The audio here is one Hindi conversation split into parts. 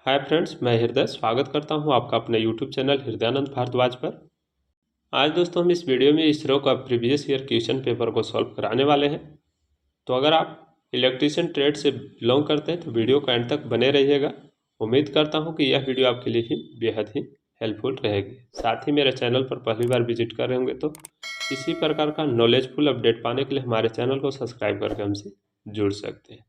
हाय फ्रेंड्स, मैं हृदय स्वागत करता हूं आपका अपने यूट्यूब चैनल हृदयानंद भारद्वाज पर। आज दोस्तों हम इस वीडियो में इसरो का प्रीवियस ईयर क्वेश्चन पेपर को सॉल्व कराने वाले हैं। तो अगर आप इलेक्ट्रीशियन ट्रेड से बिलोंग करते हैं तो वीडियो को एंड तक बने रहिएगा। उम्मीद करता हूं कि यह वीडियो आपके लिए ही बेहद ही हेल्पफुल रहेगी। साथ ही मेरे चैनल पर पहली बार विजिट कर रहे होंगे तो इसी प्रकार का नॉलेजफुल अपडेट पाने के लिए हमारे चैनल को सब्सक्राइब करके हमसे जुड़ सकते हैं।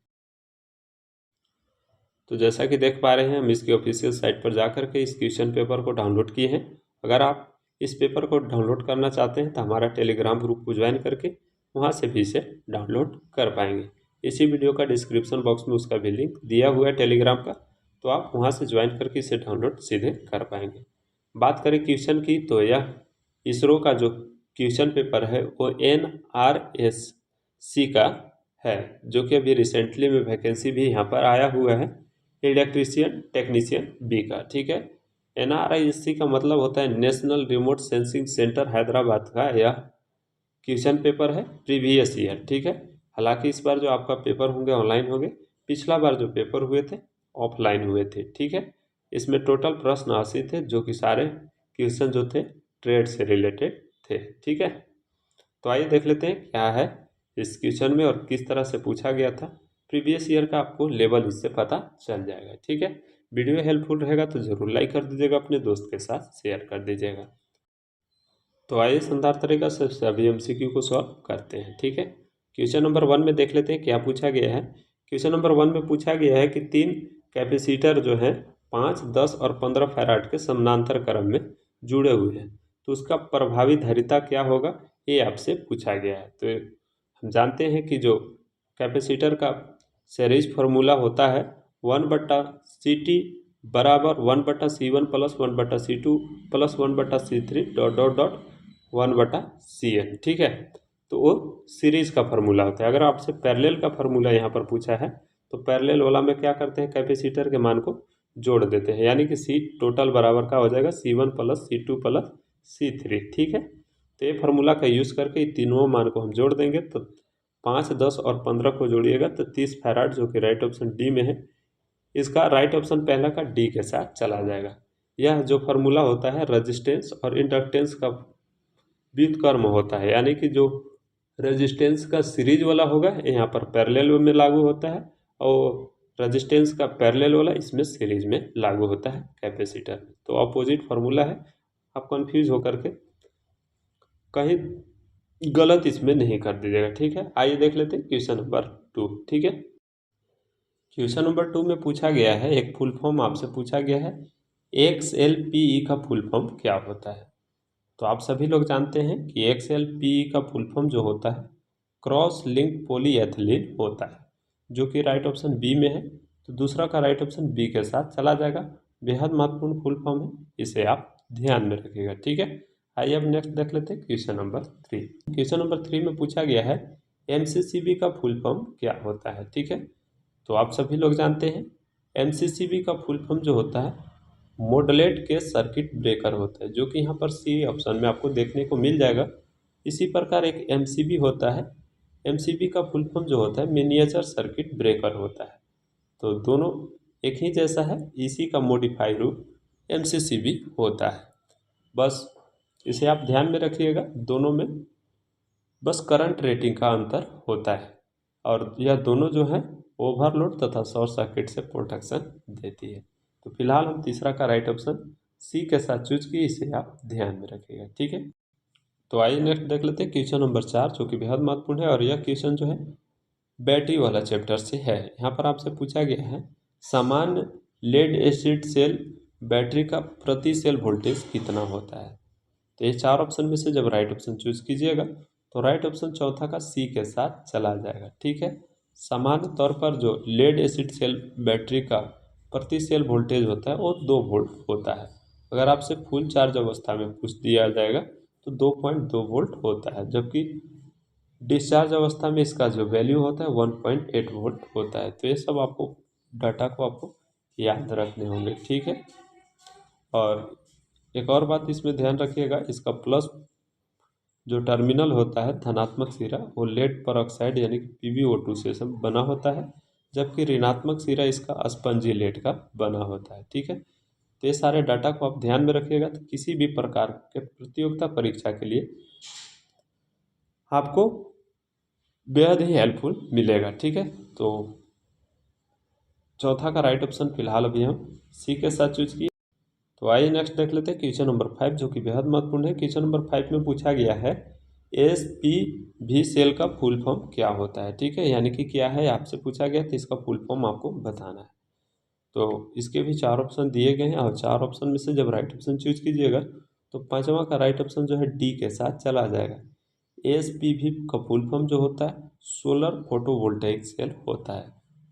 तो जैसा कि देख पा रहे हैं, हम इसकी ऑफिशियल साइट पर जाकर के इस क्वेश्चन पेपर को डाउनलोड किए हैं। अगर आप इस पेपर को डाउनलोड करना चाहते हैं तो हमारा टेलीग्राम ग्रुप को ज्वाइन करके वहां से भी इसे डाउनलोड कर पाएंगे। इसी वीडियो का डिस्क्रिप्शन बॉक्स में उसका भी लिंक दिया हुआ है टेलीग्राम का, तो आप वहां से ज्वाइन करके इसे डाउनलोड सीधे कर पाएंगे। बात करें क्वेश्चन की, तो यह इसरो का जो क्वेश्चन पेपर है वो NRSC का है, जो कि अभी रिसेंटली में वैकेंसी भी यहाँ पर आया हुआ है, इलेक्ट्रीशियन टेक्नीशियन बी का। ठीक है, NRISC का मतलब होता है national remote sensing centre Hyderabad का यह क्वेश्चन पेपर है प्रीवियस ईयर। ठीक है, हालांकि इस बार जो आपका पेपर होंगे ऑनलाइन होंगे, पिछला बार जो पेपर हुए थे ऑफलाइन हुए थे। ठीक है, इसमें टोटल प्रश्न 80 थे, जो कि सारे क्वेश्चन जो थे ट्रेड से रिलेटेड थे। ठीक है, तो आइए देख लेते हैं क्या है इस क्वेश्चन में और किस तरह से पूछा गया था। प्रीवियस ईयर का आपको लेवल इससे पता चल जाएगा। ठीक है, वीडियो हेल्पफुल रहेगा तो जरूर लाइक कर दीजिएगा, अपने दोस्त के साथ शेयर कर दीजिएगा। तो आइए शानदार तरीका से सभी MCQ को सॉल्व करते हैं। ठीक है, क्वेश्चन नंबर 1 में देख लेते हैं क्या पूछा गया है। क्वेश्चन नंबर 1 में पूछा गया है कि 3 कैपेसिटर जो है 5, 10 और 15 फैराड के समानांतर क्रम में जुड़े हुए हैं, तो उसका प्रभावी धारिता क्या होगा, ये आपसे पूछा गया है। तो हम जानते हैं कि जो कैपेसिटर का सीरीज फार्मूला होता है 1/CT बराबर 1/C1 plus 1/C2 plus 1/C3 dot dot dot 1/CN। ठीक है, तो वो सीरीज का फार्मूला होता है। अगर आपसे पैरेलल का फार्मूला यहाँ पर पूछा है तो पैरेलल वाला में क्या करते हैं, कैपेसिटर के मान को जोड़ देते हैं, यानी कि C टोटल बराबर का हो जाएगा C1 plus C2 plus C3। ठीक है, तो ये फार्मूला का यूज़ करके तीनों मान को हम जोड़ देंगे, तो 5, 10 और 15 को जोड़िएगा तो 30 फैराड, जो कि राइट ऑप्शन डी में है। इसका राइट ऑप्शन पहला का डी के साथ चला जाएगा। यह जो फार्मूला होता है रेजिस्टेंस और इंडक्टेंस का व्युत्क्रम होता है, यानी कि जो रेजिस्टेंस का सीरीज वाला होगा यहाँ पर पैरेलल में लागू होता है, और रेजिस्टेंस का पैरेलल वाला इसमें सीरीज में लागू होता है कैपेसिटर में। तो अपोजिट फार्मूला है, आप कंफ्यूज होकर के कहीं गलत इसमें नहीं कर दीजिएगा। ठीक है, आइए देख लेते हैं क्वेश्चन नंबर 2। ठीक है, क्वेश्चन नंबर 2 में पूछा गया है, एक फुल फॉर्म आपसे पूछा गया है, XLPE का फुल फॉर्म क्या होता है। तो आप सभी लोग जानते हैं कि XLPE का फुल फॉर्म जो होता है क्रॉस लिंक पॉलीएथिलीन होता है, जो कि राइट ऑप्शन बी में है। तो दूसरा का राइट ऑप्शन बी के साथ चला जाएगा। बेहद महत्वपूर्ण फुल फॉर्म है, इसे आप ध्यान में रखिएगा। ठीक है, आइए अब नेक्स्ट देख लेते हैं क्वेश्चन नंबर 3। क्वेश्चन नंबर 3 में पूछा गया है MCCB का फुल फॉर्म क्या होता है। ठीक है, तो आप सभी लोग जानते हैं MCCB का फुल फॉर्म जो होता है मॉडलेट के सर्किट ब्रेकर होता है, जो कि यहाँ पर सी ऑप्शन में आपको देखने को मिल जाएगा। इसी प्रकार एक MCB होता है, MCB का फुल फॉर्म जो होता है मिनिएचर सर्किट ब्रेकर होता है। तो दोनों एक ही जैसा है, इसी का मॉडिफाई रूप MCCB होता है। बस इसे आप ध्यान में रखिएगा, दोनों में बस करंट रेटिंग का अंतर होता है, और यह दोनों जो है ओवरलोड तथा शॉर्ट सर्किट से प्रोटेक्शन देती है। तो फिलहाल हम तीसरा का राइट ऑप्शन सी के साथ चूज किए, इसे आप ध्यान में रखिएगा। ठीक है, तो आइए नेक्स्ट देख लेते हैं क्वेश्चन नंबर 4, जो कि बेहद महत्वपूर्ण है, और यह क्वेश्चन जो है बैटरी वाला चैप्टर से है। यहाँ पर आपसे पूछा गया है सामान्य लेड एसिड सेल बैटरी का प्रति सेल वोल्टेज कितना होता है। तो ये 4 ऑप्शन में से जब राइट ऑप्शन चूज कीजिएगा तो राइट ऑप्शन चौथा का सी के साथ चला जाएगा। ठीक है, सामान्य तौर पर जो लेड एसिड सेल बैटरी का प्रति सेल वोल्टेज होता है वो 2 वोल्ट होता है। अगर आपसे फुल चार्ज अवस्था में पूछ दिया जाएगा तो 2.2 वोल्ट होता है, जबकि डिस्चार्ज अवस्था में इसका जो वैल्यू होता है 1.8 वोल्ट होता है। तो ये सब आपको डाटा को आपको याद रखने होंगे। ठीक है, और एक और बात इसमें ध्यान रखिएगा, इसका प्लस जो टर्मिनल होता है धनात्मक सिरा वो लेड पर ऑक्साइड यानी कि PbO2 से सब बना होता है, जबकि ऋणात्मक सिरा इसका स्पंजी लेड का बना होता है। ठीक है, तो ये सारे डाटा को आप ध्यान में रखिएगा। तो किसी भी प्रकार के प्रतियोगिता परीक्षा के लिए आपको बेहद ही हेल्पफुल मिलेगा। ठीक है, तो चौथा का राइट ऑप्शन फिलहाल अभी हम सी के साथ चूज किए। तो आइए नेक्स्ट देख लेते हैं क्वेश्चन नंबर 5, जो कि बेहद महत्वपूर्ण है। क्वेश्चन नंबर 5 में पूछा गया है एसपीवी सेल का फुल फॉर्म क्या होता है। ठीक है, यानी कि क्या है आपसे पूछा गया, तो इसका फुल फॉर्म आपको बताना है। तो इसके भी 4 ऑप्शन दिए गए हैं और 4 ऑप्शन में से जब राइट ऑप्शन चूज कीजिएगा तो पांचवा का राइट ऑप्शन जो है डी के साथ चला जाएगा। एसपीवी का फुल फॉर्म जो होता है सोलर फोटोवोल्टेइक सेल होता है।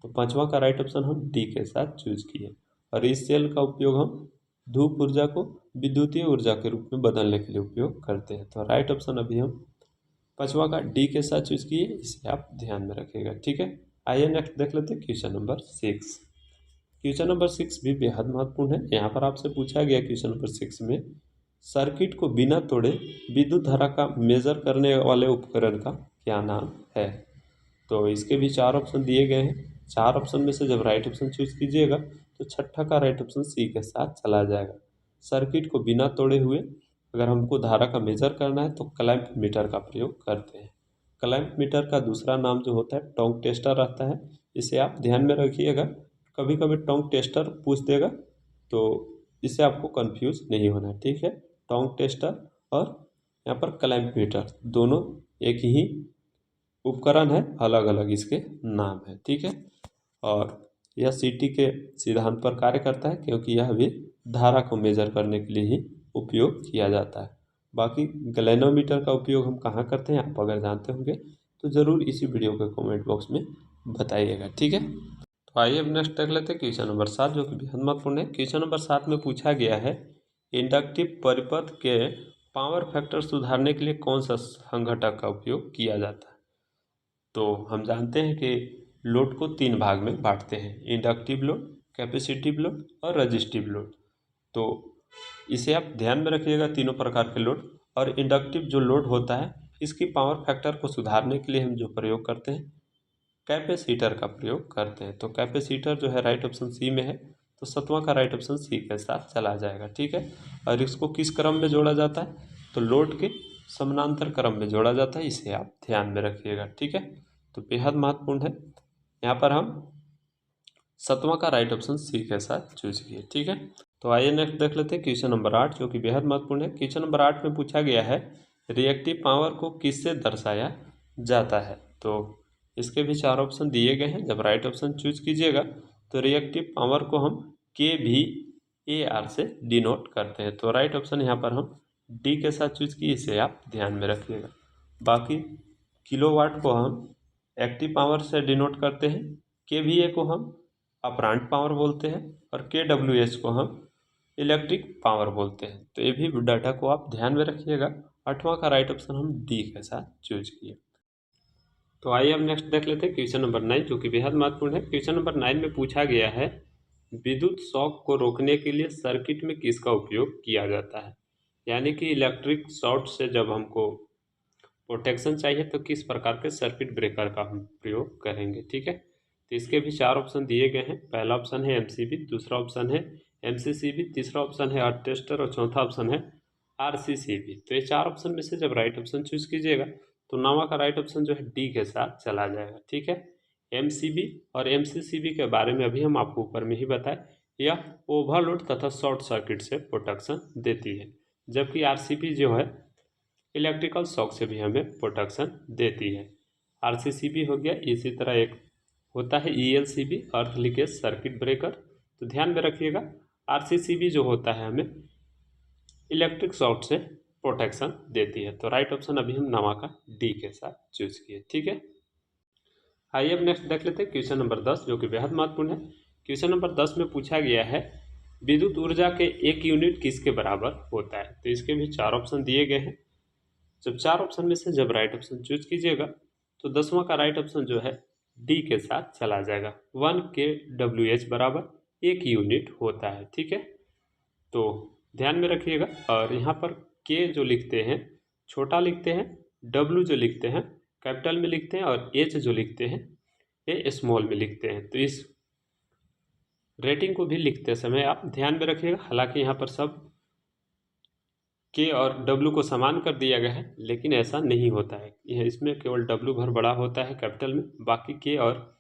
तो पांचवा का राइट ऑप्शन हम डी के साथ चूज किए और इस सेल का उपयोग हम धूप ऊर्जा को विद्युतीय ऊर्जा के रूप में बदलने के लिए उपयोग करते हैं। तो राइट ऑप्शन अभी हम पांचवा का डी के साथ चूज किए, इसे आप ध्यान में रखिएगा। ठीक है, आइए नेक्स्ट देख लेते हैं क्वेश्चन नंबर 6। क्वेश्चन नंबर 6 भी बेहद महत्वपूर्ण है। यहाँ पर आपसे पूछा गया क्वेश्चन नंबर 6 में सर्किट को बिना तोड़े विद्युत धारा का मेजर करने वाले उपकरण का क्या नाम है। तो इसके भी 4 ऑप्शन दिए गए हैं। 4 ऑप्शन में से जब राइट ऑप्शन चूज कीजिएगा तो छठा का राइट ऑप्शन सी के साथ चला जाएगा। सर्किट को बिना तोड़े हुए अगर हमको धारा का मेजर करना है तो क्लैंप मीटर का प्रयोग करते हैं। क्लैंप मीटर का दूसरा नाम जो होता है टोंग टेस्टर रहता है, इसे आप ध्यान में रखिएगा। कभी कभी टोंग टेस्टर पूछ देगा तो इससे आपको कंफ्यूज नहीं होना है। ठीक है, टोंग टेस्टर और यहाँ पर क्लैंप मीटर दोनों एक ही उपकरण है, अलग अलग इसके नाम है। ठीक है, और यह सीटी के सिद्धांत पर कार्य करता है क्योंकि यह भी धारा को मेजर करने के लिए ही उपयोग किया जाता है। बाकी गैल्वेनोमीटर का उपयोग हम कहाँ करते हैं आप अगर जानते होंगे तो ज़रूर इसी वीडियो के कमेंट बॉक्स में बताइएगा। ठीक है, तो आइए अब नेक्स्ट देख लेते हैं क्वेश्चन नंबर 7, जो कि बेहद महत्वपूर्ण है। क्वेश्चन नंबर 7 में पूछा गया है इंडक्टिव परिपथ के पावर फैक्टर सुधारने के लिए कौन सा संघटक का उपयोग किया जाता है। तो हम जानते हैं कि लोड को 3 भाग में बांटते हैं, इंडक्टिव लोड, कैपेसिटिव लोड और रजिस्टिव लोड। तो इसे आप ध्यान में रखिएगा, तीनों प्रकार के लोड। और इंडक्टिव जो लोड होता है इसकी पावर फैक्टर को सुधारने के लिए हम जो प्रयोग करते हैं कैपेसिटर का प्रयोग करते हैं। तो कैपेसिटर जो है राइट ऑप्शन सी में है, तो 7वां का राइट ऑप्शन सी के साथ चला जाएगा। ठीक है, और इसको किस क्रम में जोड़ा जाता है, तो लोड के समानांतर क्रम में जोड़ा जाता है, इसे आप ध्यान में रखिएगा। ठीक है, तो बेहद महत्वपूर्ण है। यहाँ पर हम 7वां का राइट ऑप्शन सी के साथ चूज किए। ठीक है, तो आइए नेक्स्ट देख लेते हैं क्वेश्चन नंबर 8, जो कि बेहद महत्वपूर्ण है। क्वेश्चन नंबर 8 में पूछा गया है रिएक्टिव पावर को किससे दर्शाया जाता है। तो इसके भी 4 ऑप्शन दिए गए हैं। जब राइट ऑप्शन चूज कीजिएगा तो रिएक्टिव पावर को हम kVAR से डिनोट करते हैं। तो राइट ऑप्शन यहाँ पर हम डी के साथ चूज किए, इसे आप ध्यान में रखिएगा। बाकी किलोवाट को हम एक्टिव पावर से डिनोट करते हैं, kVA को हम अपरांट पावर बोलते हैं और kWH को हम इलेक्ट्रिक पावर बोलते हैं। तो ये भी डाटा को आप ध्यान में रखिएगा। 8वां का राइट ऑप्शन हम डी के साथ चूज किए। तो आइए अब नेक्स्ट देख लेते हैं क्वेश्चन नंबर 9, जो कि बेहद महत्वपूर्ण है। क्वेश्चन नंबर 9 में पूछा गया है विद्युत शॉक को रोकने के लिए सर्किट में किसका उपयोग किया जाता है। यानी कि इलेक्ट्रिक शॉर्ट से जब हमको प्रोटेक्शन चाहिए तो किस प्रकार के सर्किट ब्रेकर का हम प्रयोग करेंगे। ठीक है, तो इसके भी 4 ऑप्शन दिए गए हैं। पहला ऑप्शन है एमसीबी, दूसरा ऑप्शन है एमसीसीबी, तीसरा ऑप्शन है अटेस्टर और चौथा ऑप्शन है आरसीसीबी। तो ये 4 ऑप्शन में से जब राइट ऑप्शन चूज कीजिएगा तो 9वां का राइट ऑप्शन जो है डी के साथ चला जाएगा। ठीक है, एमसीबी और एमसीसीबी के बारे में अभी हम आपको ऊपर में ही बताएं, यह ओवरलोड तथा शॉर्ट सर्किट से प्रोटेक्शन देती है, जबकि आरसीबी जो है इलेक्ट्रिकल शॉक से भी हमें प्रोटेक्शन देती है। आरसीसीबी हो गया, इसी तरह एक होता है ईएलसीबी, अर्थ लीकेज सर्किट ब्रेकर। तो ध्यान में रखिएगा, आरसीसीबी जो होता है हमें इलेक्ट्रिक शॉक से प्रोटेक्शन देती है। तो राइट ऑप्शन अभी हम 9वां का डी के साथ चूज किए। ठीक है, आइए अब नेक्स्ट देख लेते हैं क्वेश्चन नंबर 10, जो कि बेहद महत्वपूर्ण है। क्वेश्चन नंबर 10 में पूछा गया है विद्युत ऊर्जा के 1 यूनिट किसके बराबर होता है। तो इसके भी 4 ऑप्शन दिए गए हैं। जब 4 ऑप्शन में से जब राइट ऑप्शन चूज कीजिएगा तो 10वां का राइट ऑप्शन जो है डी के साथ चला जाएगा। 1 kWh बराबर 1 यूनिट होता है। ठीक है, तो ध्यान में रखिएगा। और यहाँ पर के जो लिखते हैं छोटा लिखते हैं, डब्ल्यू जो लिखते हैं कैपिटल में लिखते हैं और एच जो लिखते हैं ये स्मॉल में लिखते हैं। तो इस रेटिंग को भी लिखते समय आप ध्यान में रखिएगा। हालांकि यहाँ पर सब के और डब्लू को समान कर दिया गया है, लेकिन ऐसा नहीं होता है। यह इसमें केवल डब्लू भर बड़ा होता है कैपिटल में, बाकी के और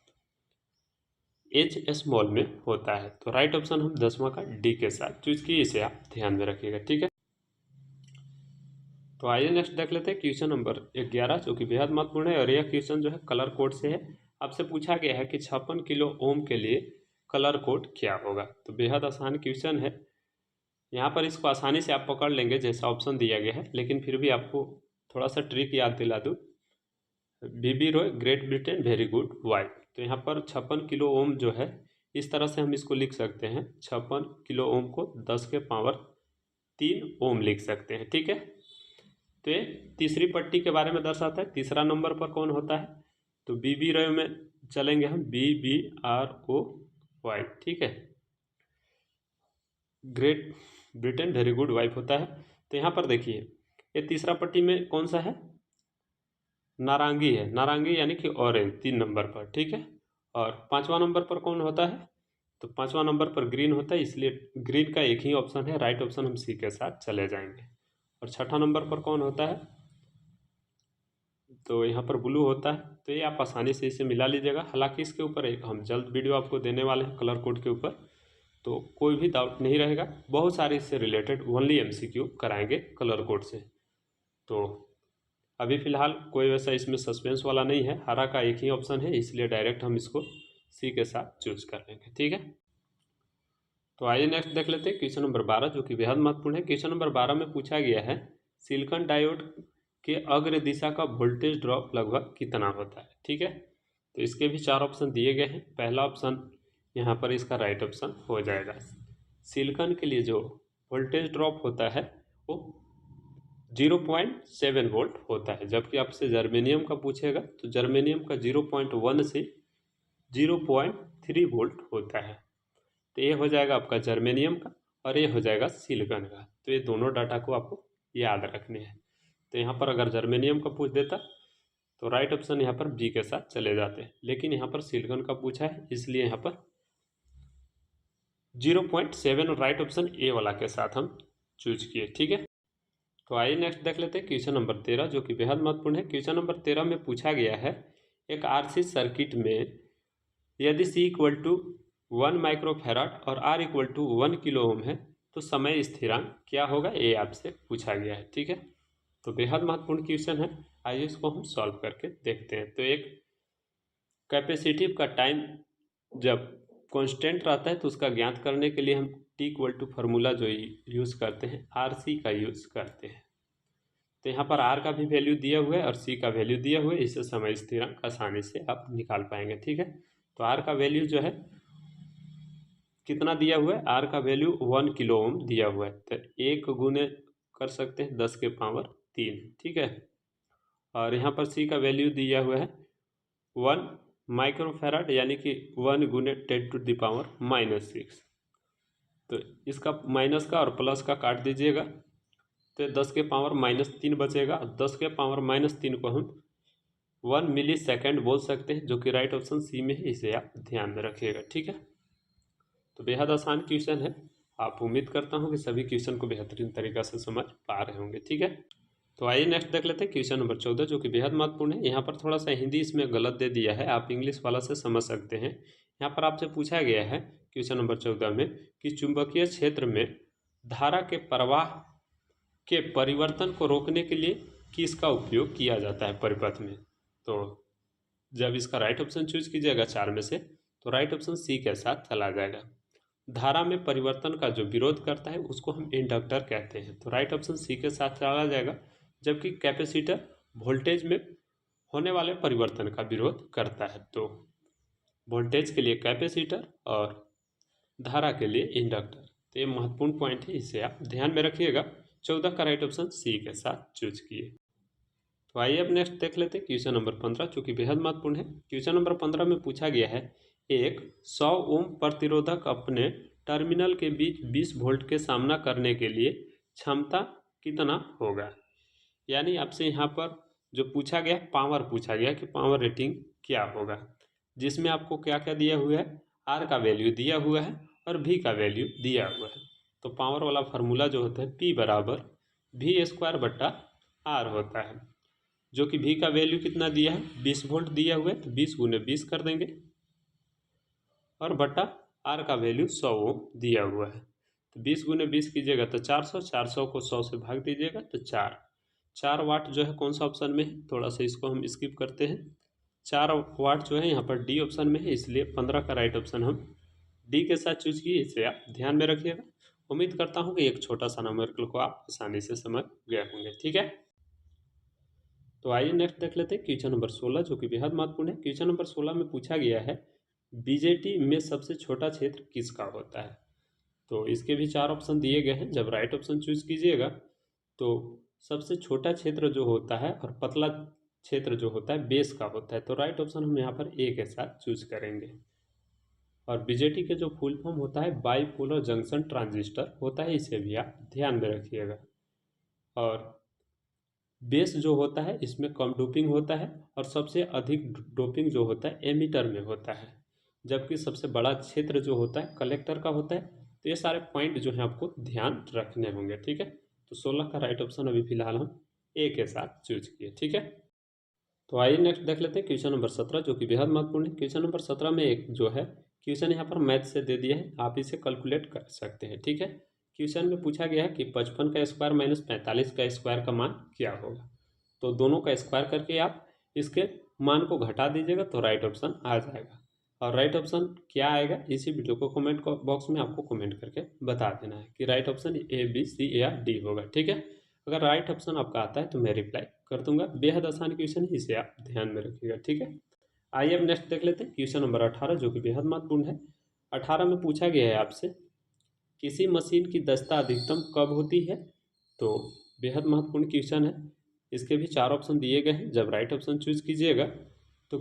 एच स्मॉल में होता है। तो राइट ऑप्शन हम 10वां का डी के साथ चूज किए, इसे आप ध्यान में रखिएगा, ठीक है। तो आइए नेक्स्ट देख लेते हैं क्वेश्चन नंबर 11, जो कि बेहद महत्वपूर्ण है। और यह क्वेश्चन जो है कलर कोड से है। आपसे पूछा गया है कि 56 किलो ओम के लिए कलर कोड क्या होगा। तो बेहद आसान क्वेश्चन है। यहाँ पर इसको आसानी से आप पकड़ लेंगे जैसा ऑप्शन दिया गया है, लेकिन फिर भी आपको थोड़ा सा ट्रिक याद दिला दूँ। B B Roy great Britain very good wife. तो यहाँ पर 56 किलो ओम जो है, इस तरह से हम इसको लिख सकते हैं। 56 किलो ओम को 10 के पावर 3 ओम लिख सकते हैं, ठीक है। तो ये तीसरी पट्टी के बारे में दर्शाता है। तीसरा नंबर पर कौन होता है, तो बीबी रॉय में चलेंगे हम, BBROY, ठीक है। Great Britain very good wife होता है। तो यहाँ पर देखिए, ये तीसरा पट्टी में कौन सा है, नारंगी है। नारंगी यानी कि ऑरेंज 3 नंबर पर, ठीक है। और 5वां नंबर पर कौन होता है, तो 5वां नंबर पर ग्रीन होता है, इसलिए ग्रीन का एक ही ऑप्शन है, राइट ऑप्शन हम सी के साथ चले जाएंगे। और 6ठा नंबर पर कौन होता है, तो यहाँ पर ब्लू होता है। तो ये आप आसानी से इसे मिला लीजिएगा। हालांकि इसके ऊपर एक हम जल्द वीडियो आपको देने वाले हैं कलर कोड के ऊपर, तो कोई भी डाउट नहीं रहेगा। बहुत सारे इससे रिलेटेड ओनली MCQ कराएंगे कलर कोड से। तो अभी फ़िलहाल कोई वैसा इसमें सस्पेंस वाला नहीं है, हरा का एक ही ऑप्शन है, इसलिए डायरेक्ट हम इसको सी के साथ चूज कर लेंगे, ठीक है। तो आइए नेक्स्ट देख लेते हैं क्वेश्चन नंबर 12, जो कि बेहद महत्वपूर्ण है। क्वेश्चन नंबर 12 में पूछा गया है सिलिकॉन डायोड के अग्र दिशा का वोल्टेज ड्रॉप लगभग कितना होता है, ठीक है। तो इसके भी 4 ऑप्शन दिए गए हैं। पहला ऑप्शन यहाँ पर इसका राइट ऑप्शन हो जाएगा। सिलिकॉन के लिए जो वोल्टेज ड्रॉप होता है वो 0.7 वोल्ट होता है, जबकि आपसे जर्मेनियम का पूछेगा तो जर्मेनियम का 0.1 से 0.3 वोल्ट होता है। तो ये हो जाएगा आपका जर्मेनियम का, और ये हो जाएगा सिलिकॉन का। तो ये दोनों डाटा को आपको याद रखने हैं। तो यहाँ पर अगर जर्मेनियम का पूछ देता तो राइट ऑप्शन यहाँ पर बी के साथ चले जाते हैं, लेकिन यहाँ पर सिलिकॉन का पूछा है, इसलिए यहाँ पर 0.7 राइट ऑप्शन ए वाला के साथ हम चूज किए, ठीक है। तो आइए नेक्स्ट देख लेते हैं क्वेश्चन नंबर 13, जो कि बेहद महत्वपूर्ण है। क्वेश्चन नंबर 13 में पूछा गया है एक RC सर्किट में यदि C = 1 माइक्रोफैराड और R = 1 किलो ओम है तो समय स्थिरांक क्या होगा, ये आपसे पूछा गया है, ठीक है। तो बेहद महत्वपूर्ण क्वेश्चन है, आइए इसको हम सॉल्व करके देखते हैं। तो एक कैपेसिटिव का टाइम जब कांस्टेंट रहता है तो उसका ज्ञात करने के लिए हम T = फार्मूला जो यूज़ करते हैं RC का यूज़ करते हैं। तो यहाँ पर R का भी वैल्यू दिया हुआ है और C का वैल्यू दिया हुआ है, इससे समय स्थिरांक आसानी से आप निकाल पाएंगे, ठीक है। तो R का वैल्यू जो है कितना दिया हुआ है, R का वैल्यू 1 किलो ओम दिया हुआ है। तो 1 गुने कर सकते हैं 10 के पावर 3, ठीक है। और यहाँ पर C का वैल्यू दिया हुआ है 1 माइक्रोफैराड, यानी कि 1 गुने 10⁻⁻6। तो इसका माइनस का और प्लस का काट दीजिएगा, तो 10 के पावर -3 बचेगा। 10 के पावर -3 को हम 1 मिली सेकेंड बोल सकते हैं, जो कि राइट ऑप्शन सी में है, इसे आप ध्यान में रखिएगा, ठीक है। तो बेहद आसान क्वेश्चन है, आप उम्मीद करता हूँ कि सभी क्वेश्चन को बेहतरीन तरीका से समझ पा रहे होंगे, ठीक है। तो आइए नेक्स्ट देख लेते हैं क्वेश्चन नंबर 14, जो कि बेहद महत्वपूर्ण है। यहाँ पर थोड़ा सा हिंदी इसमें गलत दे दिया है, आप इंग्लिश वाला से समझ सकते हैं। यहाँ पर आपसे पूछा गया है क्वेश्चन नंबर 14 में कि चुंबकीय क्षेत्र में धारा के प्रवाह के परिवर्तन को रोकने के लिए किसका उपयोग किया जाता है परिपथ में। तो जब इसका राइट ऑप्शन चूज कीजिएगा 4 में से, तो राइट ऑप्शन सी के साथ चला जाएगा। धारा में परिवर्तन का जो विरोध करता है उसको हम इंडक्टर कहते हैं, तो राइट ऑप्शन सी के साथ चला जाएगा। जबकि कैपेसिटर वोल्टेज में होने वाले परिवर्तन का विरोध करता है, तो वोल्टेज के लिए कैपेसिटर और धारा के लिए इंडक्टर। तो ये महत्वपूर्ण पॉइंट है, इसे आप ध्यान में रखिएगा। 14 का राइट ऑप्शन सी के साथ चूज किए। तो आइए अब नेक्स्ट देख लेते हैं क्वेश्चन नंबर 15, जो कि बेहद महत्वपूर्ण है। क्वेश्चन नंबर 15 में पूछा गया है एक 100 ओम प्रतिरोधक अपने टर्मिनल के बीच 20 वोल्ट के सामना करने के लिए क्षमता कितना होगा। यानी आपसे यहाँ पर जो पूछा गया पावर पूछा गया कि पावर रेटिंग क्या होगा। जिसमें आपको क्या क्या दिया हुआ है, आर का वैल्यू दिया हुआ है और भी का वैल्यू दिया हुआ है। तो पावर वाला फार्मूला जो होता है P बराबर V² बट्टा आर होता है, जो कि V का वैल्यू कितना दिया है, 20 वोल्ट दिया हुआ है, तो 20 गुने 20 कर देंगे और बट्टा आर का वैल्यू 100 ओम दिया हुआ है। तो 20 गुने 20 कीजिएगा तो 400, 400 को 100 से भाग दीजिएगा तो 4 वाट जो है कौन सा ऑप्शन में है, थोड़ा सा इसको हम स्किप करते हैं। 4 वाट जो है यहाँ पर डी ऑप्शन में है, इसलिए 15 का राइट ऑप्शन हम डी के साथ चूज किए। इसे आप ध्यान में रखिएगा। उम्मीद करता हूँ कि एक छोटा सा न्यूमेरिकल को आप आसानी से समझ गए होंगे। ठीक है, तो आइए नेक्स्ट देख लेते हैं क्वेश्चन नंबर 16, जो कि बेहद महत्वपूर्ण है। क्वेश्चन नंबर 16 में पूछा गया है बीजेटी में सबसे छोटा क्षेत्र किसका होता है। तो इसके भी 4 ऑप्शन दिए गए हैं। जब राइट ऑप्शन चूज कीजिएगा तो सबसे छोटा क्षेत्र जो होता है और पतला क्षेत्र जो होता है बेस का होता है, तो राइट ऑप्शन हम यहाँ पर ए के साथ चूज करेंगे। और बीजेटी के जो फुल फॉर्म होता है बाईपोलर जंक्शन ट्रांजिस्टर होता है, इसे भी आप ध्यान में रखिएगा। और बेस जो होता है इसमें कम डोपिंग होता है और सबसे अधिक डोपिंग जो होता है एमीटर में होता है, जबकि सबसे बड़ा क्षेत्र जो होता है कलेक्टर का होता है। तो ये सारे पॉइंट जो हैं आपको ध्यान रखने होंगे। ठीक है, तो 16 का राइट ऑप्शन अभी फिलहाल हम ए के साथ चूज किए। ठीक है, तो आइए नेक्स्ट देख लेते हैं क्वेश्चन नंबर 17, जो कि बेहद महत्वपूर्ण है। क्वेश्चन नंबर 17 में एक जो है क्वेश्चन यहाँ पर मैथ से दे दिया है, आप इसे कैलकुलेट कर सकते हैं। ठीक है, क्वेश्चन में पूछा गया है कि 55 का स्क्वायर माइनस 45 का स्क्वायर का मान क्या होगा। तो दोनों का स्क्वायर करके आप इसके मान को घटा दीजिएगा तो राइट ऑप्शन आ जाएगा। और राइट ऑप्शन क्या आएगा, इसी वीडियो को कमेंट बॉक्स में आपको कमेंट करके बता देना है कि राइट ऑप्शन ए, बी, सी या डी होगा। ठीक है, अगर राइट ऑप्शन आपका आता है तो मैं रिप्लाई कर दूंगा। बेहद आसान क्वेश्चन है, इसे आप ध्यान में रखिएगा। ठीक है, आइए अब नेक्स्ट देख लेते हैं क्वेश्चन नंबर 18, जो कि बेहद महत्वपूर्ण है। 18 में पूछा गया है आपसे किसी मशीन की दक्षता अधिकतम कब होती है। तो बेहद महत्वपूर्ण क्वेश्चन है। इसके भी 4 ऑप्शन दिए गए हैं। जब राइट ऑप्शन चूज कीजिएगा तो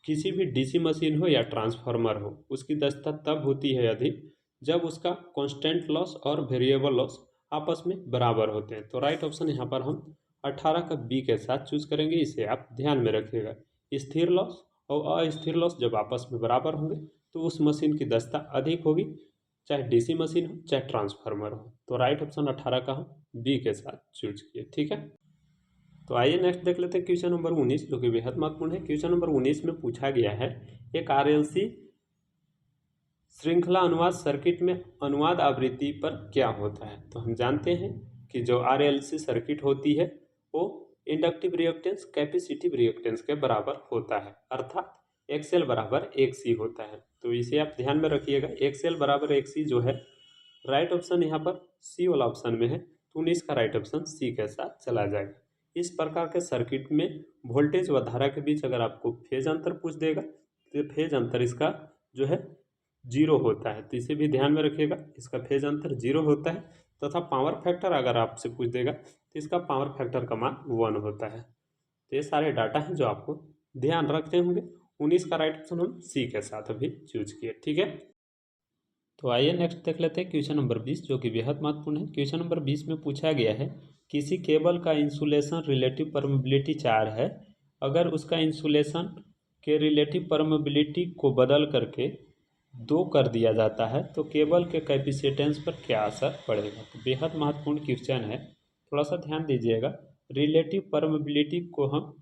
किसी भी डीसी मशीन हो या ट्रांसफार्मर हो, उसकी दक्षता तब होती है अधिक जब उसका कांस्टेंट लॉस और वेरिएबल लॉस आपस में बराबर होते हैं। तो राइट ऑप्शन यहाँ पर हम 18 का बी के साथ चूज करेंगे। इसे आप ध्यान में रखिएगा। स्थिर लॉस और अस्थिर लॉस जब आपस में बराबर होंगे तो उस मशीन की दक्षता अधिक होगी, चाहे डीसी मशीन हो चाहे ट्रांसफार्मर हो। तो राइट ऑप्शन 18 का हम बी के साथ चूज किए। ठीक है, तो आइए नेक्स्ट देख लेते हैं क्वेश्चन नंबर 19, जो कि बेहद महत्वपूर्ण है। क्वेश्चन नंबर 19 में पूछा गया है एक आरएलसी श्रृंखला अनुवाद सर्किट में अनुवाद आवृत्ति पर क्या होता है। तो हम जानते हैं कि जो आरएलसी सर्किट होती है वो इंडक्टिव रिएक्टेंस कैपेसिटिव रिएक्टेंस के बराबर होता है, अर्थात एक्सएल बराबर एक सी होता है। तो इसे आप ध्यान में रखिएगा। एक्सएल बराबर एक सी जो है राइट ऑप्शन यहाँ पर सी वाला ऑप्शन में है, तो 19 का राइट ऑप्शन सी के साथ चला जाएगा। इस प्रकार के सर्किट में वोल्टेज व धारा के बीच अगर आपको फेज अंतर पूछ देगा तो फेज अंतर इसका जो है 0 होता है, तो इसे भी ध्यान में रखिएगा। इसका फेज अंतर 0 होता है तथा पावर फैक्टर अगर आपसे पूछ देगा तो इसका पावर फैक्टर का मान 1 होता है। तो ये सारे डाटा हैं जो आपको ध्यान रखते होंगे। 19 का राइट ऑप्शन हम सी के साथ अभी चूज किए। ठीक है, तो आइए नेक्स्ट देख लेते हैं क्वेश्चन नंबर 20, जो कि बेहद महत्वपूर्ण है। क्वेश्चन नंबर 20 में पूछा गया है किसी केबल का इंसुलेशन रिलेटिव परमेबिलिटी 4 है, अगर उसका इंसुलेशन के रिलेटिव परमेबिलिटी को बदल करके 2 कर दिया जाता है तो केबल के कैपेसिटेंस पर क्या असर पड़ेगा। तो बेहद महत्वपूर्ण क्वेश्चन है, थोड़ा सा ध्यान दीजिएगा। रिलेटिव परमेबिलिटी को हम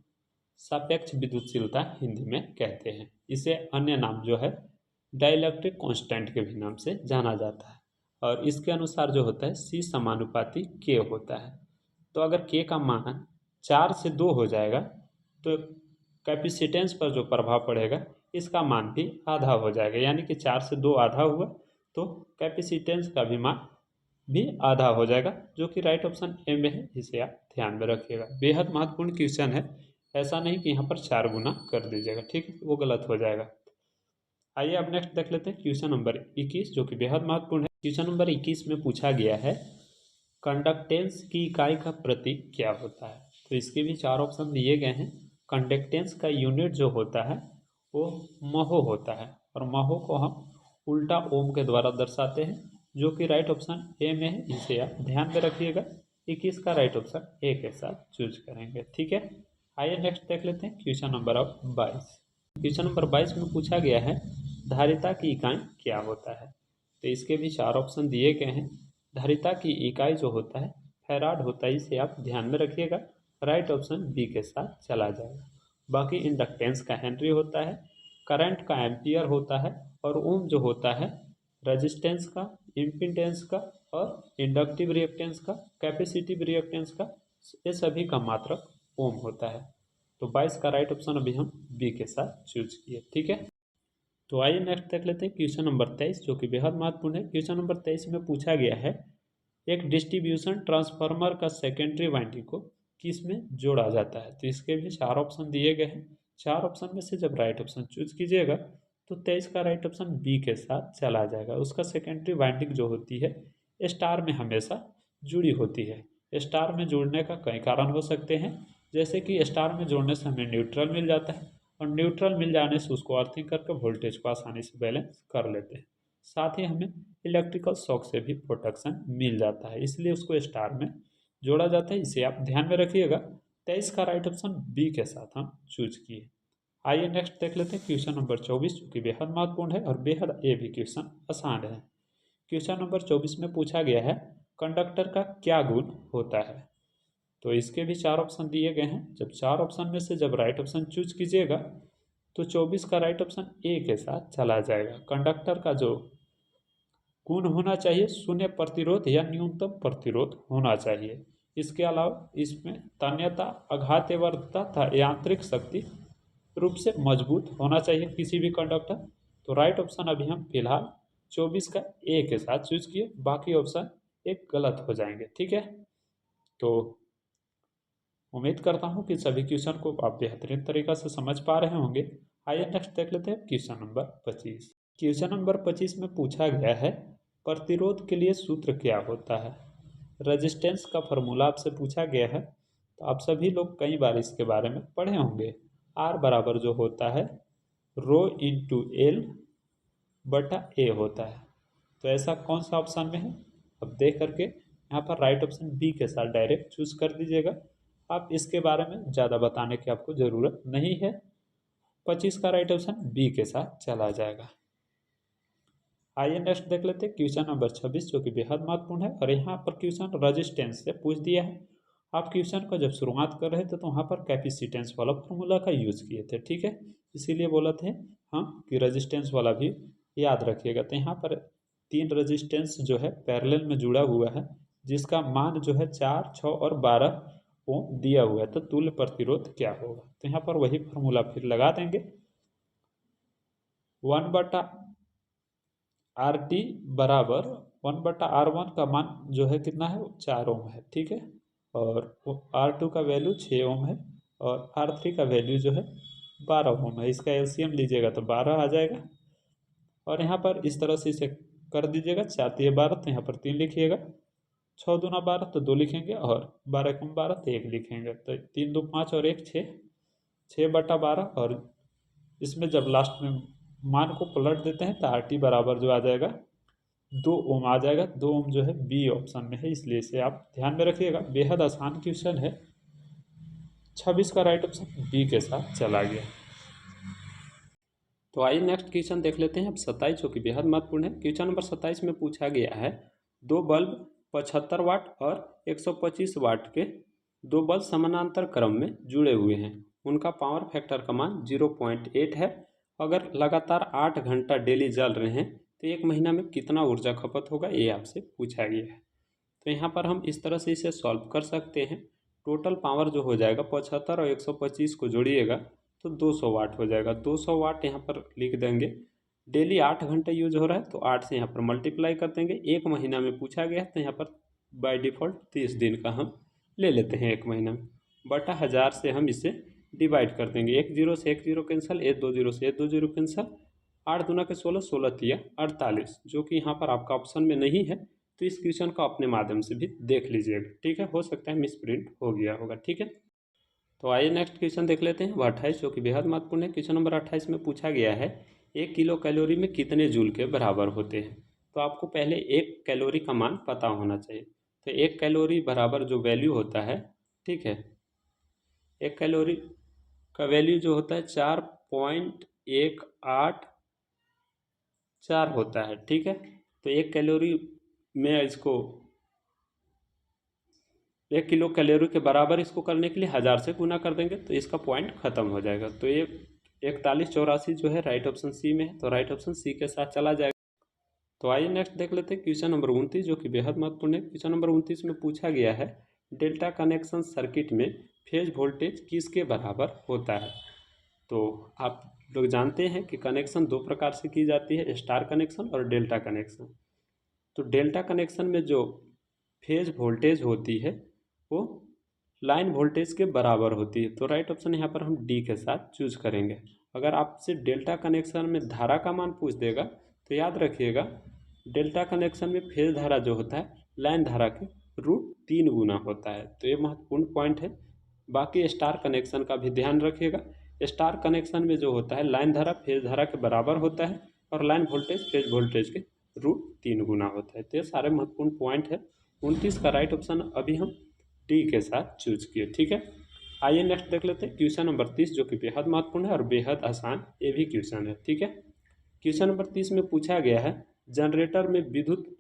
सापेक्ष विद्युतशीलता हिंदी में कहते हैं। इसे अन्य नाम जो है डाइलेक्ट्रिक कांस्टेंट के भी नाम से जाना जाता है। और इसके अनुसार जो होता है सी समानुपाती के होता है। तो अगर के का मान 4 से 2 हो जाएगा तो कैपेसिटेंस पर जो प्रभाव पड़ेगा इसका मान भी आधा हो जाएगा, यानी कि 4 से 2 आधा हुआ तो कैपेसिटेंस का भी मान भी आधा हो जाएगा, जो कि राइट ऑप्शन ए में है। इसे आप ध्यान में रखिएगा। बेहद महत्वपूर्ण क्वेश्चन है, ऐसा नहीं कि यहाँ पर 4 गुना कर दीजिएगा, ठीक है, वो गलत हो जाएगा। आइए अब नेक्स्ट देख लेते हैं क्वेश्चन नंबर 21, जो कि बेहद महत्वपूर्ण है। क्वेश्चन नंबर 21 में पूछा गया है कंडक्टेंस की इकाई का प्रतीक क्या होता है। तो इसके भी 4 ऑप्शन दिए गए हैं। कंडक्टेंस का यूनिट जो होता है वो महो होता है और महो को हम उल्टा ओम के द्वारा दर्शाते हैं, जो कि राइट ऑप्शन ए में है। इसे आप ध्यान में रखिएगा। 21 का राइट ऑप्शन ए के साथ चूज करेंगे। ठीक है, आइए नेक्स्ट देख लेते हैं क्वेश्चन नंबर 22। क्वेश्चन नंबर 22 में पूछा गया है धारिता की इकाई क्या होता है। तो इसके भी 4 ऑप्शन दिए गए हैं। धारिता की इकाई जो होता है फैराड होता है, इसे आप ध्यान में रखिएगा। राइट ऑप्शन बी के साथ चला जाएगा। बाकी इंडक्टेंस का हेनरी होता है, करंट का एम्पियर होता है, और ओम जो होता है रेजिस्टेंस का, इम्पीडेंस का, और इंडक्टिव रिएक्टेंस का, कैपेसिटिव रिएक्टेंस का, ये सभी का मात्रक ओम होता है। तो 22 का राइट ऑप्शन अभी हम बी के साथ चूज किए। ठीक है, तो आइए नेक्स्ट देख लेते हैं क्वेश्चन नंबर 23, जो कि बेहद महत्वपूर्ण है। क्वेश्चन नंबर 23 में पूछा गया है एक डिस्ट्रीब्यूशन ट्रांसफार्मर का सेकेंडरी वाइंडिंग को किस में जोड़ा जाता है। तो इसके भी 4 ऑप्शन दिए गए हैं। 4 ऑप्शन में से जब राइट ऑप्शन चूज कीजिएगा तो 23 का राइट ऑप्शन बी के साथ चला जाएगा। उसका सेकेंडरी वाइंडिंग जो होती है स्टार में हमेशा जुड़ी होती है। स्टार में जुड़ने का कई कारण हो सकते हैं, जैसे कि स्टार में जोड़ने से हमें न्यूट्रल मिल जाता है, और न्यूट्रल मिल जाने से उसको अर्थिंग करके वोल्टेज को आसानी से बैलेंस कर लेते हैं। साथ ही हमें इलेक्ट्रिकल शॉक से भी प्रोटेक्शन मिल जाता है, इसलिए उसको स्टार में जोड़ा जाता है। इसे आप ध्यान में रखिएगा। 23 का राइट ऑप्शन बी के साथ हम चूज किए। आइए नेक्स्ट देख लेते हैं क्वेश्चन नंबर 24, जो कि बेहद महत्वपूर्ण है और बेहद ये भी क्वेश्चन आसान है। क्वेश्चन नंबर 24 में पूछा गया है कंडक्टर का क्या गुण होता है। तो इसके भी 4 ऑप्शन दिए गए हैं। जब 4 ऑप्शन में से जब राइट ऑप्शन चूज कीजिएगा तो 24 का राइट ऑप्शन ए के साथ चला जाएगा। कंडक्टर का जो गुण होना चाहिए शून्य प्रतिरोध या न्यूनतम प्रतिरोध होना चाहिए। इसके अलावा इसमें तन्यता, आघातवर्धता तथा यांत्रिक शक्ति रूप से मजबूत होना चाहिए किसी भी कंडक्टर। तो राइट ऑप्शन अभी हम फिलहाल 24 का ए के साथ चूज किए, बाकी ऑप्शन एक गलत हो जाएंगे। ठीक है, तो उम्मीद करता हूँ कि सभी क्वेश्चन को आप बेहतरीन तरीका से समझ पा रहे होंगे। आइए नेक्स्ट देख लेते हैं क्वेश्चन नंबर 25। क्वेश्चन नंबर 25 में पूछा गया है प्रतिरोध के लिए सूत्र क्या होता है। रेजिस्टेंस का फॉर्मूला आपसे पूछा गया है, तो आप सभी लोग कई बार इसके बारे में पढ़े होंगे। आर बराबर जो होता है रो इंटू एल बटा ए होता है। तो ऐसा कौन सा ऑप्शन में है, अब देख करके यहाँ पर राइट ऑप्शन बी के साथ डायरेक्ट चूज कर दीजिएगा। आप इसके बारे में ज़्यादा बताने की आपको ज़रूरत नहीं है। 25 का राइट ऑप्शन बी के साथ चला जाएगा। आइए नेक्स्ट देख लेते हैं क्वेश्चन नंबर 26, जो कि बेहद महत्वपूर्ण है, और यहाँ पर क्वेश्चन रेजिस्टेंस से पूछ दिया है। आप क्वेश्चन को जब शुरुआत कर रहे थे तो वहाँ पर कैपेसिटेंस वाला फॉर्मूला का यूज़ किए थे। ठीक है, इसीलिए बोला थे हम कि रेजिस्टेंस वाला भी याद रखिएगा। तो यहाँ पर 3 रेजिस्टेंस जो है पैरेलल में जुड़ा हुआ है, जिसका मान जो है 4, 6 और 12 ओम दिया हुआ है। तो तुल्य प्रतिरोध क्या होगा, तो यहाँ पर वही फॉर्मूला फिर लगा देंगे। 1/RT बराबर 1/R1 का मान जो है कितना है 4 ओम है। ठीक है, और R2 का वैल्यू 6 ओम है, और R3 का वैल्यू जो है 12 ओम है। इसका एलसीएम लीजिएगा तो 12 आ जाएगा, और यहाँ पर इस तरह से इसे कर दीजिएगा। 4 3 12, तो यहाँ पर 3 लिखिएगा। 6 दूना 12 तो 2 लिखेंगे, और 12 कम 12 तो 1 लिखेंगे। तो 3 2 5 और 1 6, 6/12। और इसमें जब लास्ट में मान को पलट देते हैं तो RT बराबर जो आ जाएगा 2 ओम आ जाएगा। 2 ओम जो है बी ऑप्शन में है, इसलिए इसे आप ध्यान में रखिएगा। बेहद आसान क्वेश्चन है। 26 का राइट ऑप्शन बी के साथ चला गया। तो आइए नेक्स्ट क्वेश्चन देख लेते हैं अब 27, जो कि बेहद महत्वपूर्ण है। क्वेश्चन नंबर 27 में पूछा गया है 2 बल्ब 75 वाट और 125 वाट के 2 बल्ब समानांतर क्रम में जुड़े हुए हैं। उनका पावर फैक्टर का मान 0.8 है। अगर लगातार 8 घंटा डेली जल रहे हैं तो 1 महीना में कितना ऊर्जा खपत होगा, ये आपसे पूछा गया है। तो यहाँ पर हम इस तरह से इसे सॉल्व कर सकते हैं। टोटल पावर जो हो जाएगा 75 और 125 को जोड़िएगा तो 200 वाट हो जाएगा। 200 वाट यहाँ पर लिख देंगे। डेली 8 घंटे यूज हो रहा है तो 8 से यहाँ पर मल्टीप्लाई कर देंगे। 1 महीना में पूछा गया है तो यहाँ पर बाय डिफ़ॉल्ट 30 दिन का हम ले लेते हैं। 1 महीना में बटा 1000 से हम इसे डिवाइड कर देंगे। 1 0 से 1 0 कैंसल, 1 2 0 से 1 2 0 कैंसल। 8 दूना के 16, 16 तिया 48, जो कि यहाँ पर आपका ऑप्शन में नहीं है। तो इस क्वेश्चन को अपने माध्यम से भी देख लीजिएगा। ठीक है, हो सकता है मिस प्रिंट हो गया होगा। ठीक है, तो आइए नेक्स्ट क्वेश्चन देख लेते हैं। वह 28, जो कि बेहद महत्वपूर्ण है। क्वेश्चन नंबर 28 में पूछा गया है 1 किलो कैलोरी में कितने जूल के बराबर होते हैं। तो आपको पहले 1 कैलोरी का मान पता होना चाहिए। तो 1 कैलोरी बराबर जो वैल्यू होता है, ठीक है, 1 कैलोरी का वैल्यू जो होता है 184 होता है, ठीक है। तो 1 कैलोरी में इसको 1 किलो कैलोरी के बराबर इसको करने के लिए 1000 से गुना कर देंगे तो इसका पॉइंट खत्म हो जाएगा। तो ये 4184 जो है राइट ऑप्शन सी में है, तो राइट ऑप्शन सी के साथ चला जाएगा। तो आइए नेक्स्ट देख लेते हैं क्वेश्चन नंबर 29 जो कि बेहद महत्वपूर्ण है। क्वेश्चन नंबर 29 में पूछा गया है डेल्टा कनेक्शन सर्किट में फेज वोल्टेज किसके बराबर होता है। तो आप लोग जानते हैं कि कनेक्शन दो प्रकार से की जाती है, स्टार कनेक्शन और डेल्टा कनेक्शन। तो डेल्टा कनेक्शन में जो फेज वोल्टेज होती है वो लाइन वोल्टेज के बराबर होती है। तो राइट ऑप्शन यहाँ पर हम डी के साथ चूज करेंगे। अगर आपसे डेल्टा कनेक्शन में धारा का मान पूछ देगा तो याद रखिएगा डेल्टा कनेक्शन में फेज धारा जो होता है लाइन धारा के √3 गुना होता है। तो ये महत्वपूर्ण पॉइंट है। बाकी स्टार कनेक्शन का भी ध्यान रखिएगा। स्टार कनेक्शन में जो होता है लाइन धारा फेज धारा के बराबर होता है और लाइन वोल्टेज फेज वोल्टेज के √3 गुना होता है। तो ये सारे महत्वपूर्ण पॉइंट है। 29 का राइट ऑप्शन अभी हम डी के साथ चूज किए, ठीक है। आइए नेक्स्ट देख लेते हैं क्वेश्चन नंबर 30 जो कि बेहद महत्वपूर्ण है और बेहद आसान ये भी क्वेश्चन है, ठीक है। क्वेश्चन नंबर 30 में पूछा गया है जनरेटर में विद्युत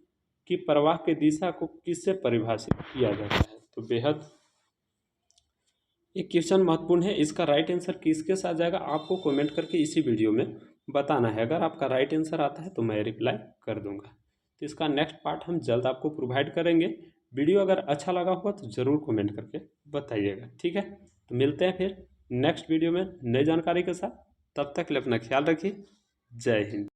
की प्रवाह की दिशा को किससे परिभाषित किया जाता है। तो बेहद ये क्वेश्चन महत्वपूर्ण है। इसका राइट आंसर किसके साथ जाएगा आपको कमेंट करके इसी वीडियो में बताना है। अगर आपका राइट आंसर आता है तो मैं रिप्लाई कर दूंगा। तो इसका नेक्स्ट पार्ट हम जल्द आपको प्रोवाइड करेंगे। वीडियो अगर अच्छा लगा हुआ तो ज़रूर कमेंट करके बताइएगा, ठीक है। तो मिलते हैं फिर नेक्स्ट वीडियो में नई जानकारी के साथ। तब तक के लिए अपना ख्याल रखिए। जय हिंद।